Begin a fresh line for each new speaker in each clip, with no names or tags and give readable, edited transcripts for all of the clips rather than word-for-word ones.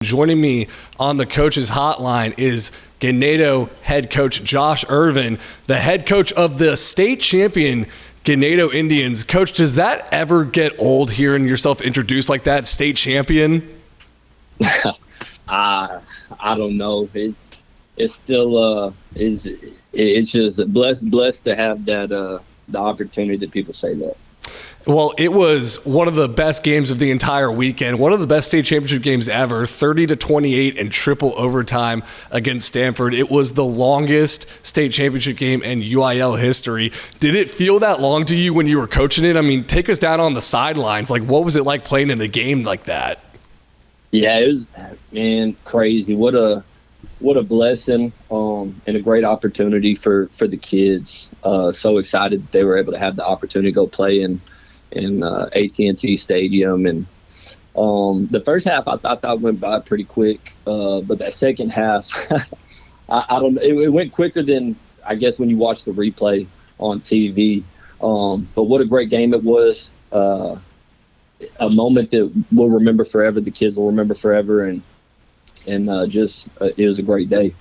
Joining me on the coach's hotline is Ganado head coach Josh Ervin, the head coach of the state champion Ganado Indians. Coach, does that ever get old hearing yourself introduced like that, state champion?
I don't know. It's still it's just blessed to have that the opportunity that people say that.
Well, it was one of the best games of the entire weekend, one of the best state championship games ever, 30-28 in triple overtime against Stanford. It was the longest state championship game in UIL history. Did it feel that long to you when you were coaching it? I mean, take us down on the sidelines. Like, what was it like playing in a game like that?
Yeah, it was, man, crazy. What a blessing and a great opportunity for the kids. So excited that they were able to have the opportunity to go play in AT&T Stadium. And the first half I thought went by pretty quick, but that second half, I don't know, it went quicker than I guess when you watch the replay on TV. But what a great game it was. A moment that we'll remember forever. The kids will remember forever, and it was a great day.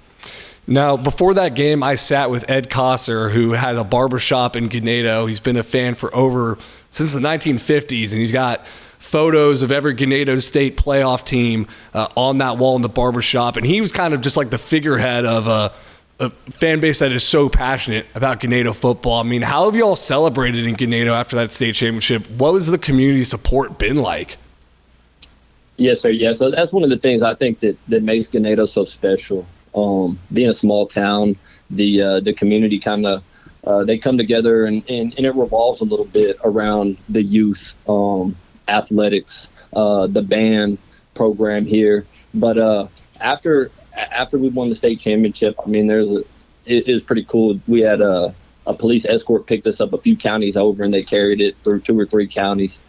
Now, before that game, I sat with Ed Kosser, who had a barbershop in Ganado. He's been a fan since the 1950s, and he's got photos of every Ganado State playoff team on that wall in the barbershop. And he was kind of just like the figurehead of a fan base that is so passionate about Ganado football. I mean, how have you all celebrated in Ganado after that state championship? What was the community support been like?
Yes, sir. Yeah, so that's one of the things I think that makes Ganado so special. Being a small town, the community kind of they come together and it revolves a little bit around the youth, athletics, the band program here. But after we won the state championship, I mean, it was pretty cool. We had a police escort picked us up a few counties over, and they carried it through 2 or 3 counties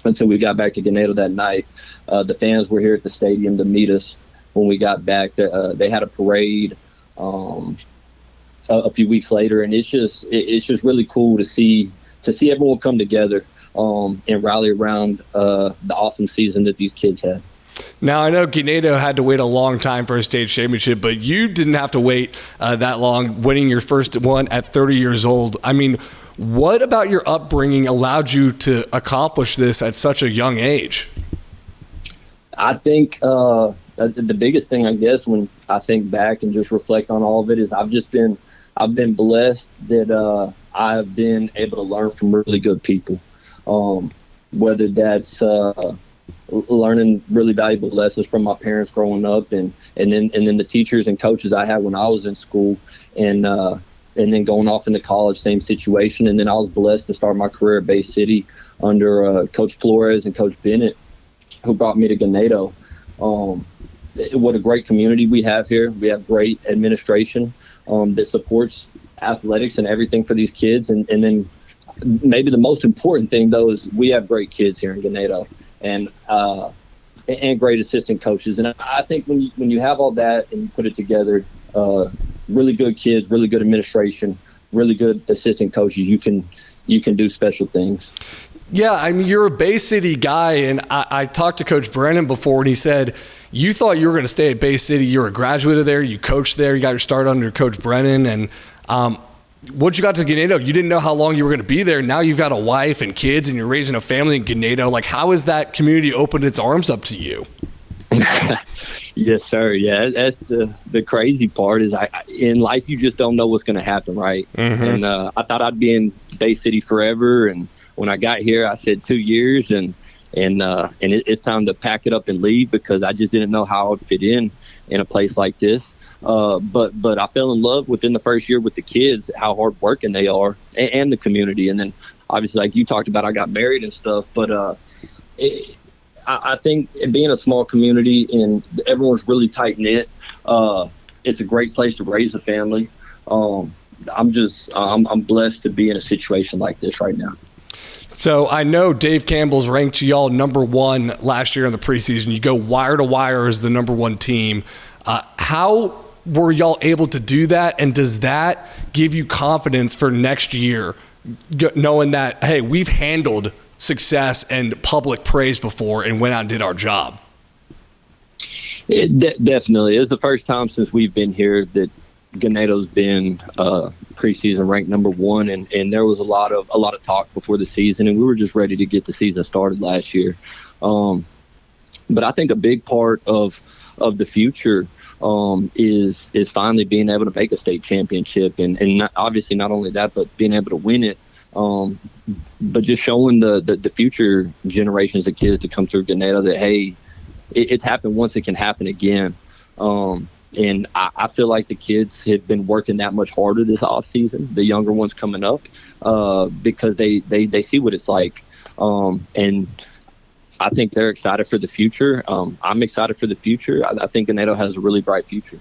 until we got back to Ganado that night. The fans were here at the stadium to meet us when we got back. They had a parade a few weeks later, and it's just really cool to see everyone come together and rally around the awesome season that these kids had.
Now, I know Ganado had to wait a long time for a state championship, but you didn't have to wait that long, winning your first one at 30 years old. I mean, what about your upbringing allowed you to accomplish this at such a young age?
I think the biggest thing, I guess, when I think back and just reflect on all of it, is I've been blessed that I've been able to learn from really good people, whether that's learning really valuable lessons from my parents growing up, and then the teachers and coaches I had when I was in school, and then going off into college, same situation. And then I was blessed to start my career at Bay City under Coach Flores and Coach Bennett, who brought me to Ganado. What a great community we have here. We have great administration that supports athletics and everything for these kids. And then maybe the most important thing, though, is we have great kids here in Ganado and great assistant coaches. And I think when you have all that and you put it together, really good kids, really good administration, really good assistant coaches, you can do special things.
Yeah, I mean, you're a Bay City guy, and I talked to Coach Brennan before, and he said you thought you were going to stay at Bay City. You're a graduate of there. You coached there. You got your start under Coach Brennan. And once you got to Ganado, you didn't know how long you were going to be there. Now you've got a wife and kids, and you're raising a family in Ganado. Like, how has that community opened its arms up to you?
Yes, sir. Yeah, that's the crazy part is in life you just don't know what's going to happen, right? Mm-hmm. And I thought I'd be in Bay City forever, and when I got here, I said 2 years, and it's time to pack it up and leave because I just didn't know how I'd fit in a place like this. But I fell in love within the first year with the kids, how hard working they are, and the community. And then obviously, like you talked about, I got married and stuff. But I think being a small community and everyone's really tight knit, it's a great place to raise a family. I'm blessed to be in a situation like this right now.
So I know Dave Campbell's ranked y'all number 1 last year in the preseason. You go wire to wire as the number 1 team. How were y'all able to do that? And does that give you confidence for next year, knowing that, hey, we've handled success and public praise before and went out and did our job?
It definitely is the first time since we've been here that Ganado's been preseason ranked number 1, and there was a lot of talk before the season, and we were just ready to get the season started last year. But I think a big part of the future is finally being able to make a state championship, and obviously not only that, but being able to win it. But just showing the future generations of kids to come through Ganado that, hey, it's happened once, it can happen again. And I feel like the kids have been working that much harder this off season, the younger ones coming up, because they see what it's like. And I think they're excited for the future. I'm excited for the future. I think Ganado has a really bright future.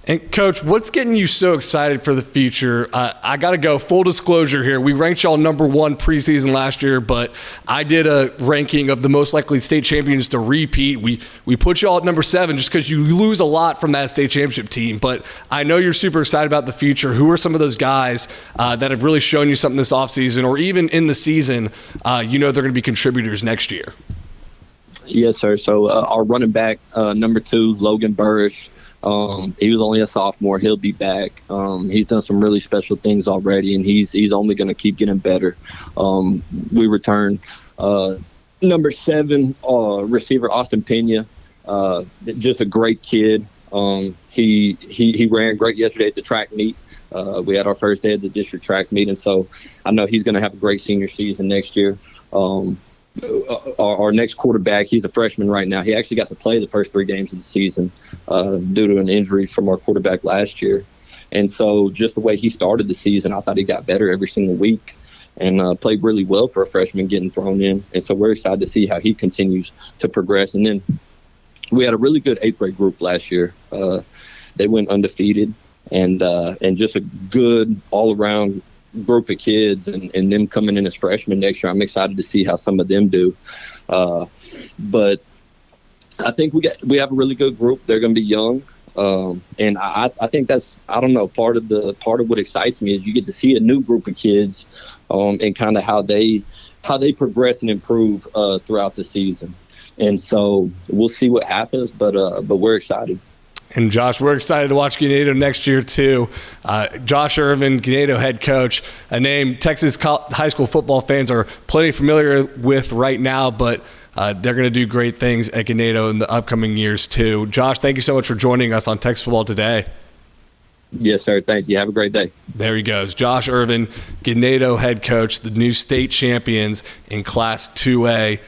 And Coach, what's getting you so excited for the future? I got to go full disclosure here. We ranked y'all number 1 preseason last year, but I did a ranking of the most likely state champions to repeat. We put y'all at number 7 just because you lose a lot from that state championship team. But I know you're super excited about the future. Who are some of those guys that have really shown you something this offseason, or even in the season, they're going to be contributors next year?
Yes, sir. So our running back, number 2, Logan Burrish. He was only a sophomore. He'll be back. He's done some really special things already, and he's only going to keep getting better. We return number 7 receiver Austin Pena, just a great kid. He ran great yesterday at the track meet. We had our first day of the district track meet, and so I know he's going to have a great senior season next year. Our next quarterback, he's a freshman right now. He actually got to play the first 3 games of the season due to an injury from our quarterback last year. And so just the way he started the season, I thought he got better every single week and played really well for a freshman getting thrown in. And so we're excited to see how he continues to progress. And then we had a really good 8th grade group last year. They went undefeated, and just a good all-around group of kids, and them coming in as freshmen next year. I'm excited to see how some of them do. But I think we have a really good group. They're going to be young. And I think that's, I don't know, part of what excites me is you get to see a new group of kids, and kind of how they progress and improve throughout the season. And so we'll see what happens, but we're excited.
And Josh, we're excited to watch Ganado next year too. Josh Ervin, Ganado head coach, a name Texas high school football fans are plenty familiar with right now, but they're going to do great things at Ganado in the upcoming years too. Josh, thank you so much for joining us on Texas Football Today.
Yes, sir. Thank you. Have a great day.
There he goes. Josh Ervin, Ganado head coach, the new state champions in Class 2A.